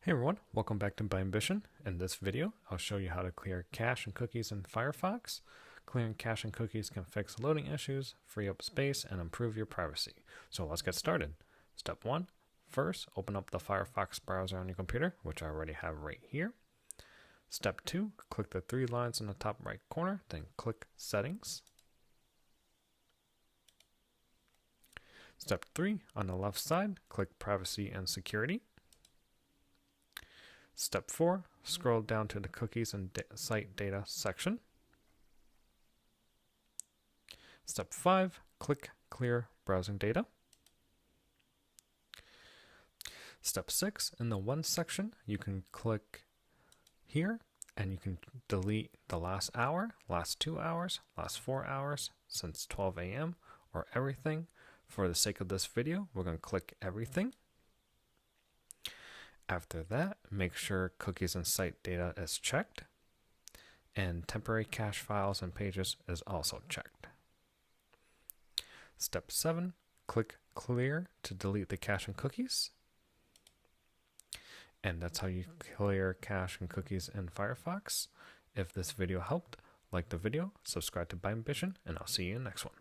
Hey everyone, welcome back to By Ambition. In this video, I'll show you how to clear cache and cookies in Firefox. Clearing cache and cookies can fix loading issues, free up space, and improve your privacy. So let's get started. Step 1. First, open up the Firefox browser on your computer, which I already have right here. Step 2. Click the three lines in the top right corner, then click Settings. Step 3. On the left side, click Privacy and Security. Step 4, scroll down to the Cookies and Site Data section. Step 5, click Clear Browsing Data. Step 6, in the One section, you can click here and you can delete the last hour, last 2 hours, last 4 hours, since 12 a.m., or everything. For the sake of this video, we're going to click everything. After that, make sure cookies and site data is checked, and temporary cache files and pages is also checked. Step 7, click Clear to delete the cache and cookies. And that's how you clear cache and cookies in Firefox. If this video helped, like the video, subscribe to By Ambition, and I'll see you in the next one.